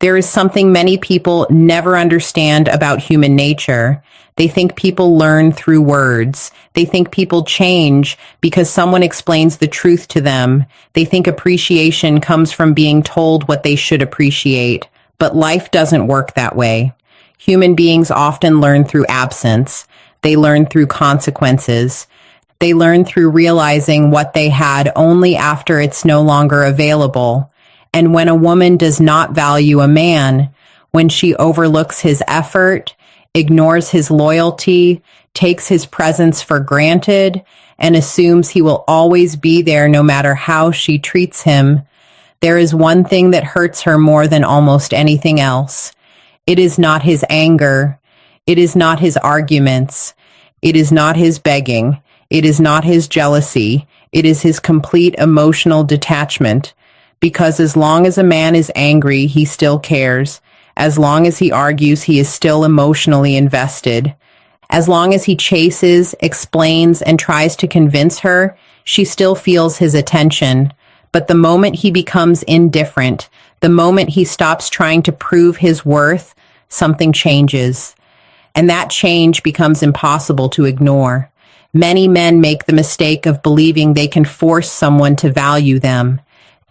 There is something many people never understand about human nature. They think people learn through words. They think people change because someone explains the truth to them. They think appreciation comes from being told what they should appreciate. But life doesn't work that way. Human beings often learn through absence. They learn through consequences. They learn through realizing what they had only after it's no longer available. And when a woman does not value a man, when she overlooks his effort, ignores his loyalty, takes his presence for granted, and assumes he will always be there no matter how she treats him, there is one thing that hurts her more than almost anything else. It is not his anger. It is not his arguments. It is not his begging. It is not his jealousy. It is his complete emotional detachment. Because as long as a man is angry, he still cares. As long as he argues, he is still emotionally invested. As long as he chases, explains, and tries to convince her, she still feels his attention. But the moment he becomes indifferent, the moment he stops trying to prove his worth, something changes. And that change becomes impossible to ignore. Many men make the mistake of believing they can force someone to value them.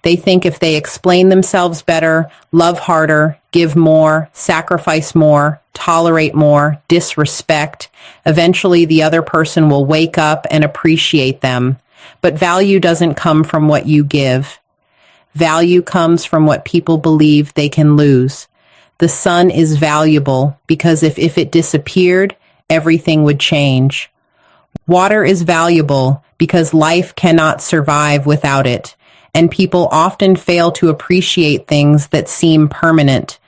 They think if they explain themselves better, love harder, give more, sacrifice more, tolerate more, disrespect, eventually the other person will wake up and appreciate them. But value doesn't come from what you give. Value comes from what people believe they can lose. The sun is valuable because if it disappeared, everything would change. Water is valuable because life cannot survive without it. And people often fail to appreciate things that seem permanent.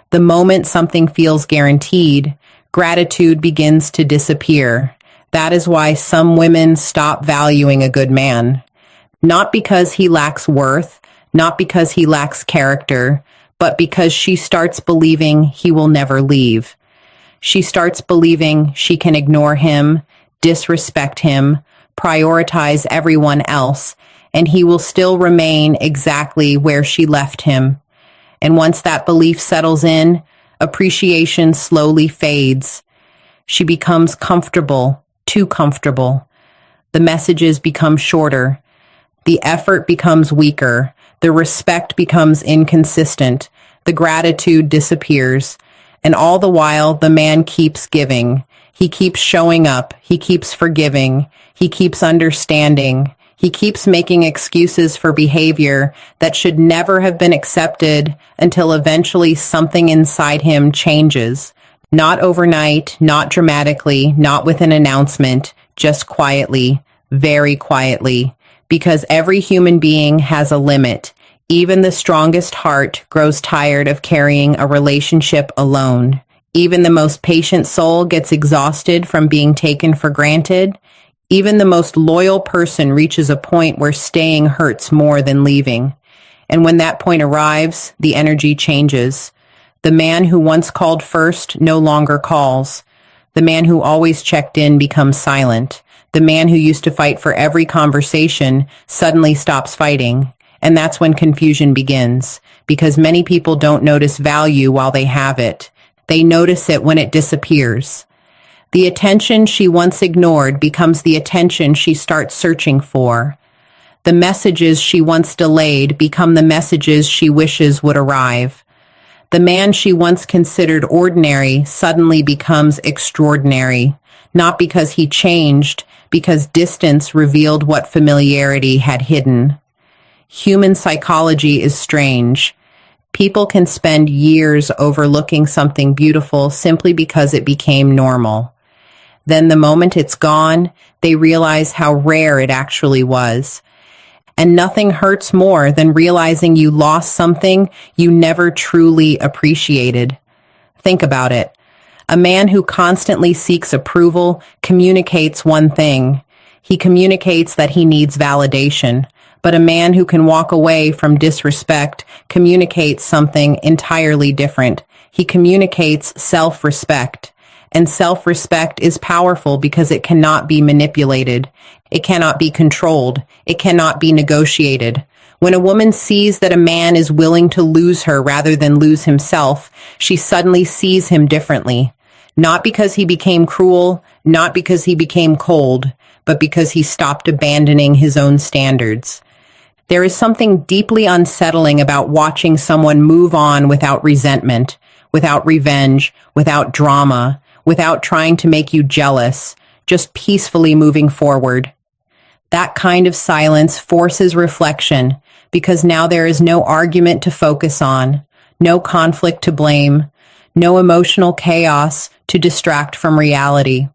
The moment something feels guaranteed, gratitude begins to disappear. That is why some women stop valuing a good man. Not because he lacks worth, not because he lacks character, but because she starts believing he will never leave. She starts believing she can ignore him, disrespect him, prioritize everyone else, and he will still remain exactly where she left him. And once that belief settles in, appreciation slowly fades. She becomes comfortable, too comfortable. The messages become shorter. The effort becomes weaker. The respect becomes inconsistent. The gratitude disappears. And all the while, the man keeps giving. He keeps showing up. He keeps forgiving. He keeps understanding. He keeps making excuses for behavior that should never have been accepted until eventually something inside him changes. Not overnight, not dramatically, not with an announcement, just quietly, very quietly. Because every human being has a limit. Even the strongest heart grows tired of carrying a relationship alone. Even the most patient soul gets exhausted from being taken for granted. Even the most loyal person reaches a point where staying hurts more than leaving. And when that point arrives, the energy changes. The man who once called first no longer calls. The man who always checked in becomes silent. The man who used to fight for every conversation suddenly stops fighting. And that's when confusion begins, because many people don't notice value while they have it. They notice it when it disappears. The attention she once ignored becomes the attention she starts searching for. The messages she once delayed become the messages she wishes would arrive. The man she once considered ordinary suddenly becomes extraordinary, not because he changed, because distance revealed what familiarity had hidden. Human psychology is strange. People can spend years overlooking something beautiful simply because it became normal. Then the moment it's gone, they realize how rare it actually was. And nothing hurts more than realizing you lost something you never truly appreciated. Think about it. A man who constantly seeks approval communicates one thing. He communicates that he needs validation. But a man who can walk away from disrespect communicates something entirely different. He communicates self-respect. And self-respect is powerful because it cannot be manipulated. It cannot be controlled. It cannot be negotiated. When a woman sees that a man is willing to lose her rather than lose himself, she suddenly sees him differently. Not because he became cruel, not because he became cold, but because he stopped abandoning his own standards. There is something deeply unsettling about watching someone move on without resentment, without revenge, without drama, without trying to make you jealous, just peacefully moving forward. That kind of silence forces reflection because now there is no argument to focus on, no conflict to blame, no emotional chaos to distract from reality.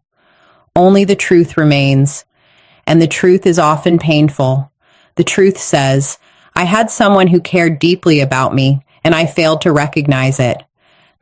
Only the truth remains, and the truth is often painful. The truth says, I had someone who cared deeply about me, and I failed to recognize it.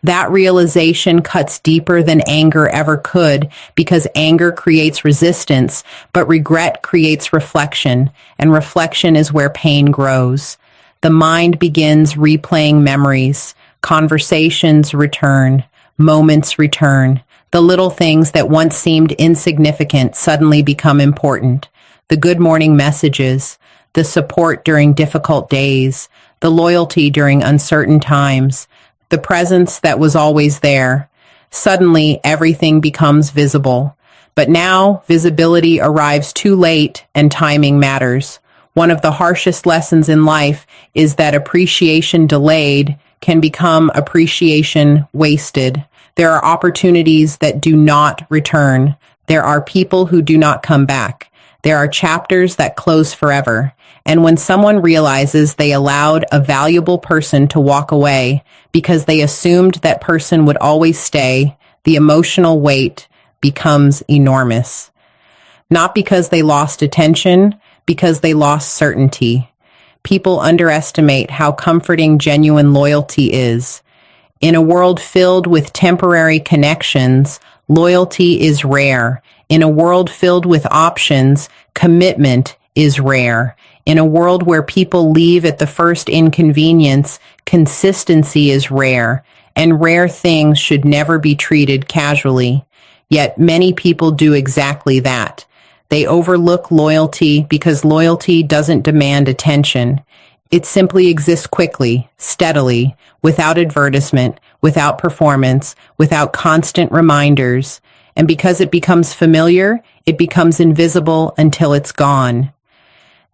That realization cuts deeper than anger ever could because anger creates resistance, but regret creates reflection, and reflection is where pain grows. The mind begins replaying memories, conversations return, moments return. The little things that once seemed insignificant suddenly become important. The good morning messages, the support during difficult days, the loyalty during uncertain times, the presence that was always there. Suddenly, everything becomes visible. But now, visibility arrives too late and timing matters. One of the harshest lessons in life is that appreciation delayed can become appreciation wasted. There are opportunities that do not return. There are people who do not come back. There are chapters that close forever. And when someone realizes they allowed a valuable person to walk away because they assumed that person would always stay, the emotional weight becomes enormous. Not because they lost attention, because they lost certainty. People underestimate how comforting genuine loyalty is. In a world filled with temporary connections, loyalty is rare. In a world filled with options, commitment is rare. In a world where people leave at the first inconvenience, consistency is rare, and rare things should never be treated casually. Yet many people do exactly that. They overlook loyalty because loyalty doesn't demand attention. It simply exists quickly, steadily, without advertisement, without performance, without constant reminders. And because it becomes familiar, it becomes invisible until it's gone.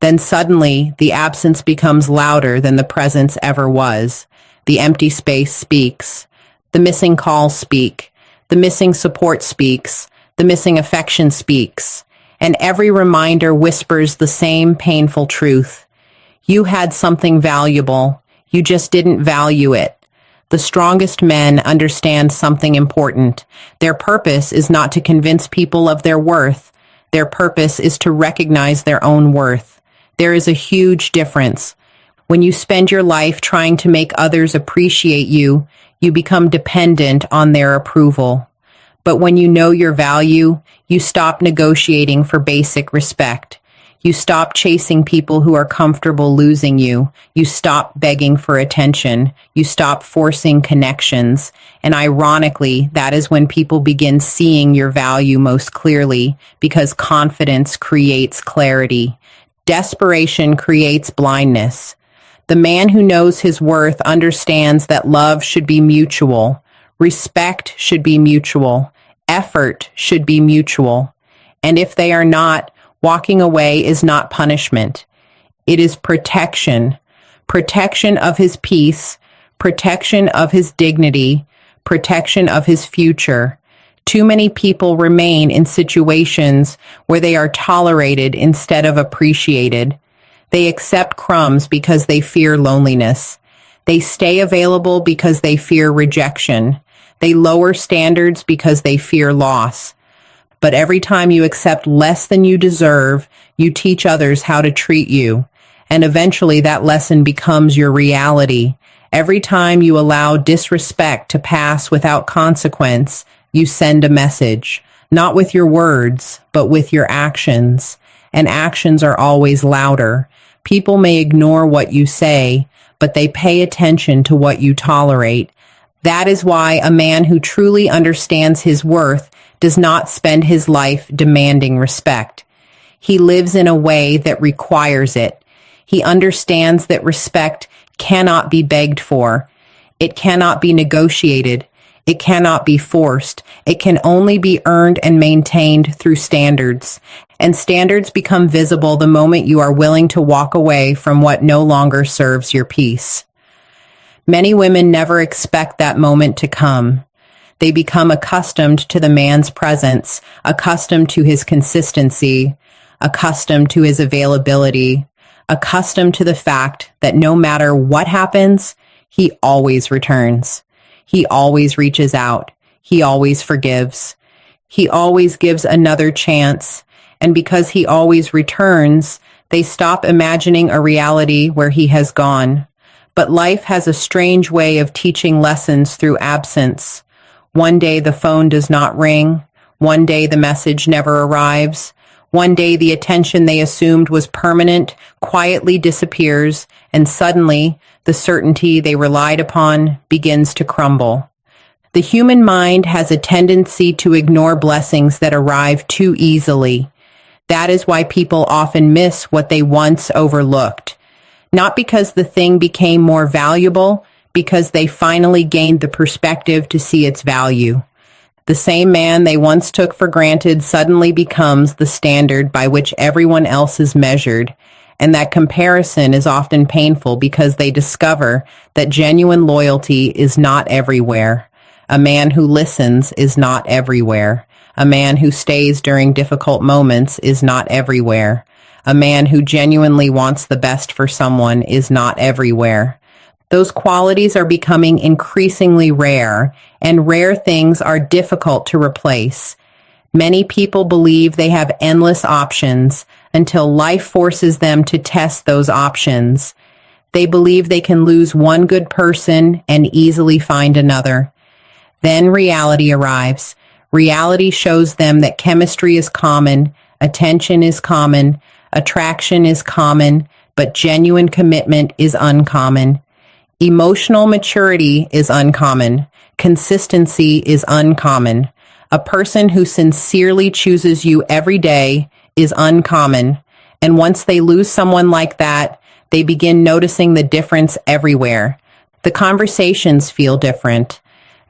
Then suddenly, the absence becomes louder than the presence ever was. The empty space speaks. The missing calls speak. The missing support speaks. The missing affection speaks. And every reminder whispers the same painful truth. You had something valuable. You just didn't value it. The strongest men understand something important. Their purpose is not to convince people of their worth. Their purpose is to recognize their own worth. There is a huge difference. When you spend your life trying to make others appreciate you, you become dependent on their approval. But when you know your value, you stop negotiating for basic respect. You stop chasing people who are comfortable losing you. You stop begging for attention. You stop forcing connections. And ironically, that is when people begin seeing your value most clearly, because confidence creates clarity. Desperation creates blindness. The man who knows his worth understands that love should be mutual. Respect should be mutual. Effort should be mutual. And if they are not, walking away is not punishment. It is protection. Protection of his peace, protection of his dignity, protection of his future. Too many people remain in situations where they are tolerated instead of appreciated. They accept crumbs because they fear loneliness. They stay available because they fear rejection. They lower standards because they fear loss. But every time you accept less than you deserve, you teach others how to treat you. And eventually that lesson becomes your reality. Every time you allow disrespect to pass without consequence, you send a message, not with your words, but with your actions. And actions are always louder. People may ignore what you say, but they pay attention to what you tolerate. That is why a man who truly understands his worth does not spend his life demanding respect. He lives in a way that requires it. He understands that respect cannot be begged for. It cannot be negotiated. It cannot be forced. It can only be earned and maintained through standards. And standards become visible the moment you are willing to walk away from what no longer serves your peace. Many women never expect that moment to come. They become accustomed to the man's presence, accustomed to his consistency, accustomed to his availability, accustomed to the fact that no matter what happens, he always returns. He always reaches out. He always forgives. He always gives another chance. And because he always returns, they stop imagining a reality where he has gone. But life has a strange way of teaching lessons through absence. One day the phone does not ring. One day the message never arrives. One day the attention they assumed was permanent quietly disappears, and suddenly the certainty they relied upon begins to crumble. The human mind has a tendency to ignore blessings that arrive too easily. That is why people often miss what they once overlooked. Not because the thing became more valuable, because they finally gained the perspective to see its value. The same man they once took for granted suddenly becomes the standard by which everyone else is measured, and that comparison is often painful because they discover that genuine loyalty is not everywhere. A man who listens is not everywhere. A man who stays during difficult moments is not everywhere. A man who genuinely wants the best for someone is not everywhere. Those qualities are becoming increasingly rare, and rare things are difficult to replace. Many people believe they have endless options until life forces them to test those options. They believe they can lose one good person and easily find another. Then reality arrives. Reality shows them that chemistry is common, attention is common, attraction is common, but genuine commitment is uncommon. Emotional maturity is uncommon. Consistency is uncommon. A person who sincerely chooses you every day is uncommon. And once they lose someone like that, they begin noticing the difference everywhere. The conversations feel different.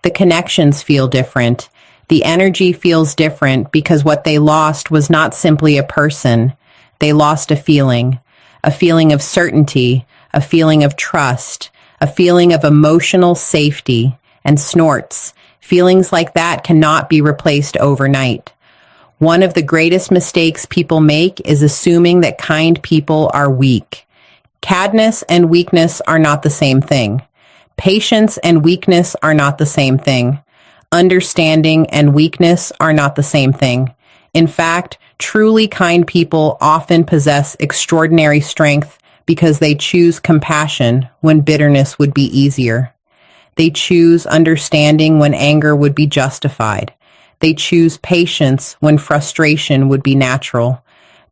The connections feel different. The energy feels different because what they lost was not simply a person. They lost a feeling of certainty, a feeling of trust, a feeling of emotional safety, and snorts. Feelings like that cannot be replaced overnight. One of the greatest mistakes people make is assuming that kind people are weak. Kindness and weakness are not the same thing. Patience and weakness are not the same thing. Understanding and weakness are not the same thing. In fact, truly kind people often possess extraordinary strength because they choose compassion when bitterness would be easier. They choose understanding when anger would be justified. They choose patience when frustration would be natural.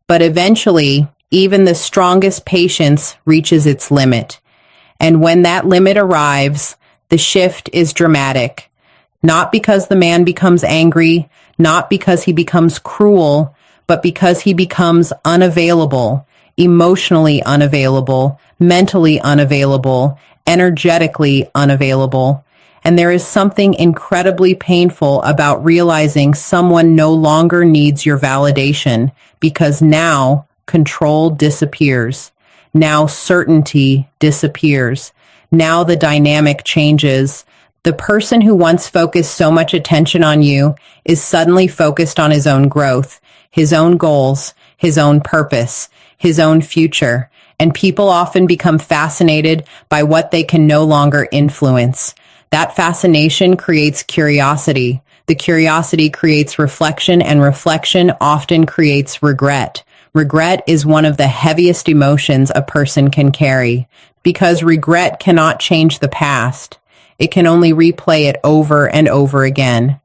But eventually, even the strongest patience reaches its limit. And when that limit arrives, the shift is dramatic. Not because the man becomes angry, not because he becomes cruel, but because he becomes unavailable, emotionally unavailable, mentally unavailable, energetically unavailable. And there is something incredibly painful about realizing someone no longer needs your validation because now control disappears. Now certainty disappears. Now the dynamic changes. The person who once focused so much attention on you is suddenly focused on his own growth, his own goals, his own purpose, his own future. And people often become fascinated by what they can no longer influence. That fascination creates curiosity. The curiosity creates reflection, and reflection often creates regret. Regret is one of the heaviest emotions a person can carry because regret cannot change the past. It can only replay it over and over again.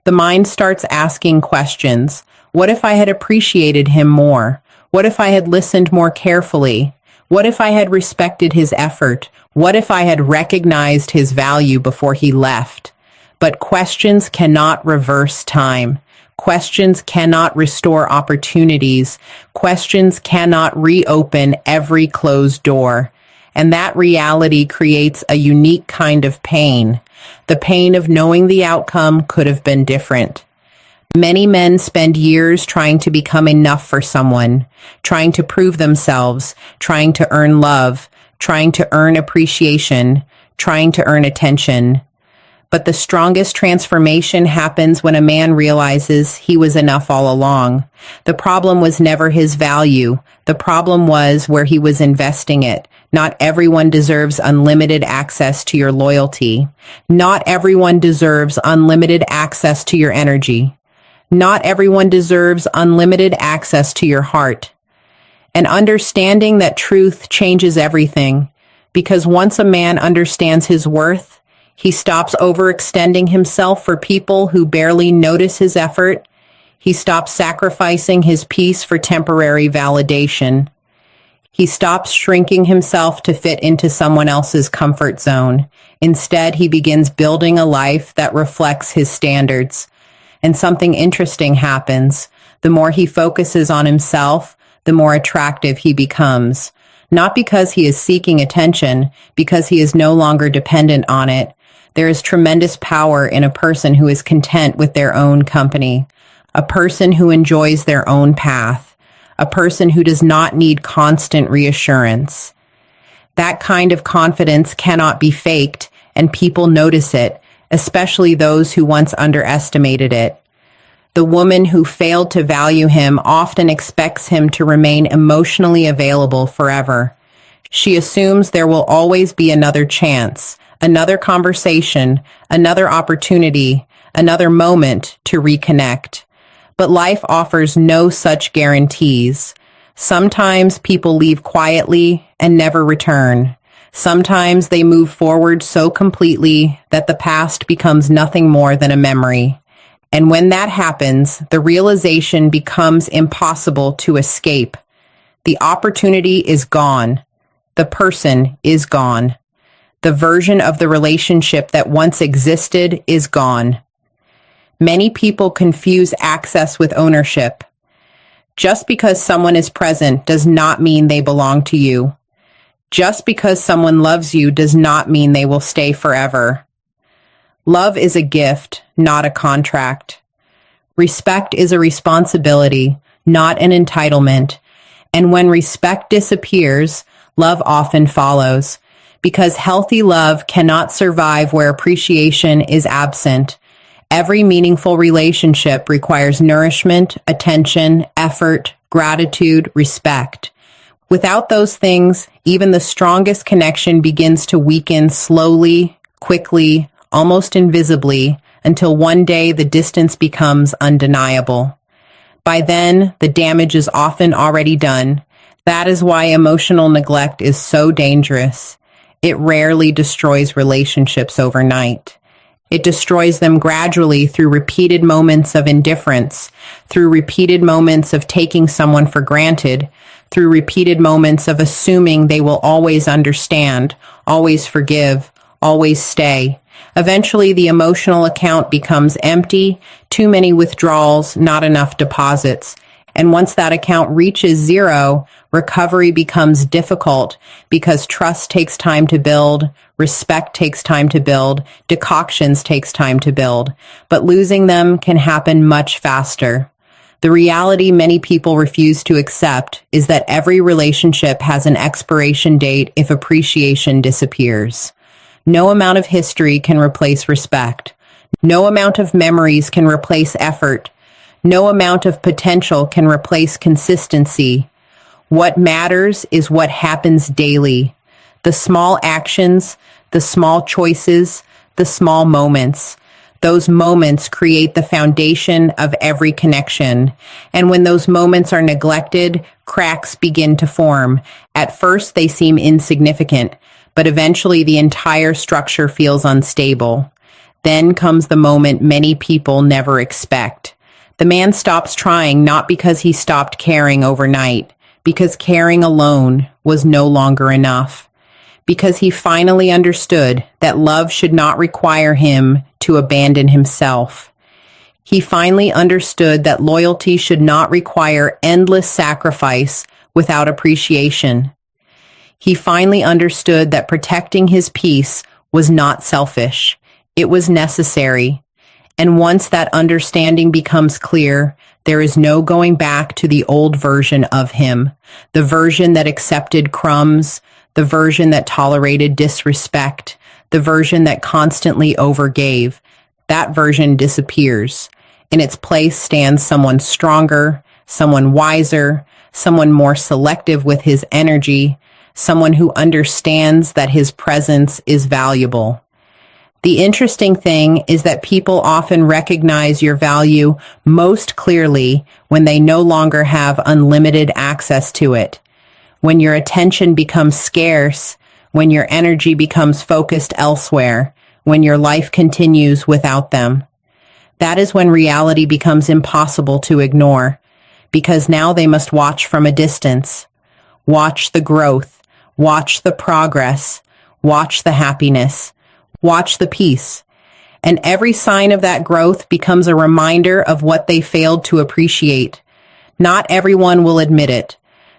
The mind starts asking questions. What if I had appreciated him more? What if I had listened more carefully? What if I had respected his effort? What if I had recognized his value before he left? But questions cannot reverse time. Questions cannot restore opportunities. Questions cannot reopen every closed door. And that reality creates a unique kind of pain. The pain of knowing the outcome could have been different. Many men spend years trying to become enough for someone, trying to prove themselves, trying to earn love, trying to earn appreciation, trying to earn attention. But the strongest transformation happens when a man realizes he was enough all along. The problem was never his value. The problem was where he was investing it. Not everyone deserves unlimited access to your loyalty. Not everyone deserves unlimited access to your energy. Not everyone deserves unlimited access to your heart. And understanding that truth changes everything, because once a man understands his worth, he stops overextending himself for people who barely notice his effort. He stops sacrificing his peace for temporary validation. He stops shrinking himself to fit into someone else's comfort zone. Instead, he begins building a life that reflects his standards. And something interesting happens. The more he focuses on himself, the more attractive he becomes. Not because he is seeking attention, because he is no longer dependent on it. There is tremendous power in a person who is content with their own company, a person who enjoys their own path, a person who does not need constant reassurance. That kind of confidence cannot be faked, and people notice it, especially those who once underestimated it. The woman who failed to value him often expects him to remain emotionally available forever. She assumes there will always be another chance, another conversation, another opportunity, another moment to reconnect. But life offers no such guarantees. Sometimes people leave quietly and never return. Sometimes they move forward so completely that the past becomes nothing more than a memory. And when that happens, the realization becomes impossible to escape. The opportunity is gone. The person is gone. The version of the relationship that once existed is gone. Many people confuse access with ownership. Just because someone is present does not mean they belong to you. Just because someone loves you does not mean they will stay forever. Love is a gift, not a contract. Respect is a responsibility, not an entitlement. And when respect disappears, love often follows. Because healthy love cannot survive where appreciation is absent. Every meaningful relationship requires nourishment, attention, effort, gratitude, respect. Without those things, even the strongest connection begins to weaken slowly, quickly, almost invisibly, until one day the distance becomes undeniable. By then, the damage is often already done. That is why emotional neglect is so dangerous. It rarely destroys relationships overnight. It destroys them gradually through repeated moments of indifference, through repeated moments of taking someone for granted, through repeated moments of assuming they will always understand, always forgive, always stay. Eventually, the emotional account becomes empty, too many withdrawals, not enough deposits. And once that account reaches zero, recovery becomes difficult because trust takes time to build, respect takes time to build, decoctions takes time to build. But losing them can happen much faster. The reality many people refuse to accept is that every relationship has an expiration date if appreciation disappears. No amount of history can replace respect. No amount of memories can replace effort. No amount of potential can replace consistency. What matters is what happens daily. The small actions, the small choices, the small moments. Those moments create the foundation of every connection. And when those moments are neglected, cracks begin to form. At first, they seem insignificant, but eventually the entire structure feels unstable. Then comes the moment many people never expect. The man stops trying not because he stopped caring overnight, because caring alone was no longer enough. Because he finally understood that love should not require him to abandon himself. He finally understood that loyalty should not require endless sacrifice without appreciation. He finally understood that protecting his peace was not selfish. It was necessary. And once that understanding becomes clear, there is no going back to the old version of him, the version that accepted crumbs, the version that tolerated disrespect, the version that constantly overgave. That version disappears. In its place stands someone stronger, someone wiser, someone more selective with his energy, someone who understands that his presence is valuable. The interesting thing is that people often recognize your value most clearly when they no longer have unlimited access to it. When your attention becomes scarce, when your energy becomes focused elsewhere, when your life continues without them. That is when reality becomes impossible to ignore, because now they must watch from a distance. Watch the growth, watch the progress, watch the happiness, watch the peace. And every sign of that growth becomes a reminder of what they failed to appreciate. Not everyone will admit it.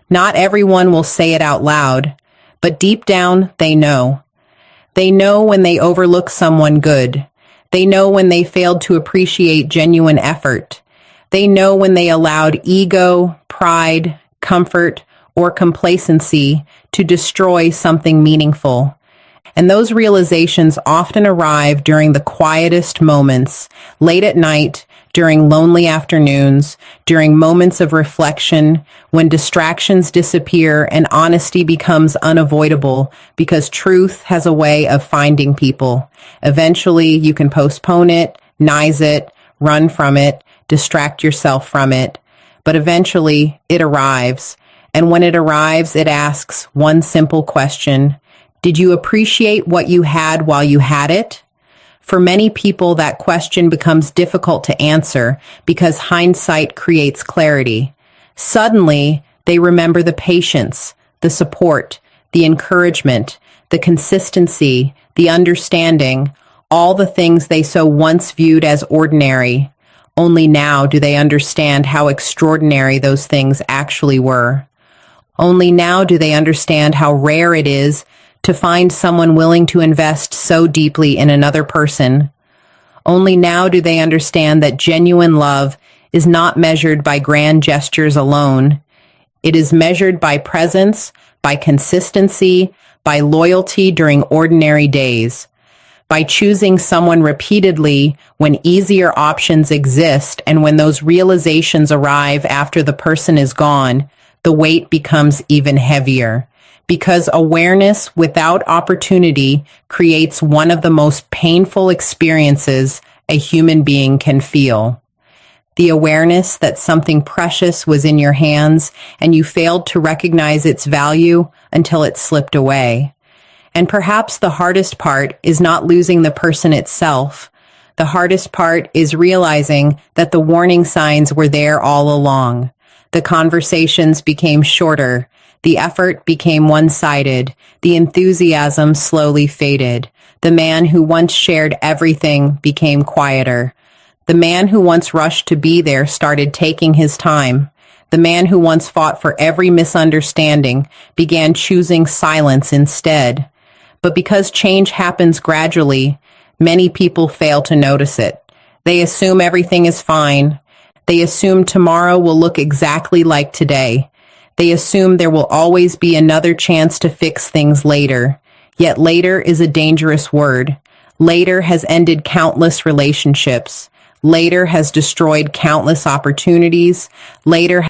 Not everyone will say it out loud. But deep down, they know. They know when they overlook someone good. They know when they failed to appreciate genuine effort. They know when they allowed ego, pride, comfort, or complacency to destroy something meaningful. And those realizations often arrive during the quietest moments, late at night, during lonely afternoons, during moments of reflection, when distractions disappear and honesty becomes unavoidable because truth has a way of finding people. Eventually, you can postpone it, nize it, run from it, distract yourself from it. But eventually, it arrives. And when it arrives, it asks one simple question. Did you appreciate what you had while you had it? For many people, that question becomes difficult to answer because hindsight creates clarity. Suddenly, they remember the patience, the support, the encouragement, the consistency, the understanding, all the things they so once viewed as ordinary. Only now do they understand how extraordinary those things actually were. Only now do they understand how rare it is to find someone willing to invest so deeply in another person. Only now do they understand that genuine love is not measured by grand gestures alone. It is measured by presence, by consistency, by loyalty during ordinary days, by choosing someone repeatedly when easier options exist, and when those realizations arrive after the person is gone, the weight becomes even heavier. Because awareness without opportunity creates one of the most painful experiences a human being can feel. The awareness that something precious was in your hands and you failed to recognize its value until it slipped away. And perhaps the hardest part is not losing the person itself. The hardest part is realizing that the warning signs were there all along. The conversations became shorter. The effort became one-sided. The enthusiasm slowly faded. The man who once shared everything became quieter. The man who once rushed to be there started taking his time. The man who once fought for every misunderstanding began choosing silence instead. But because change happens gradually, many people fail to notice it. They assume everything is fine. They assume tomorrow will look exactly like today. They assume there will always be another chance to fix things later. Yet later is a dangerous word. Later has ended countless relationships. Later has destroyed countless opportunities. Later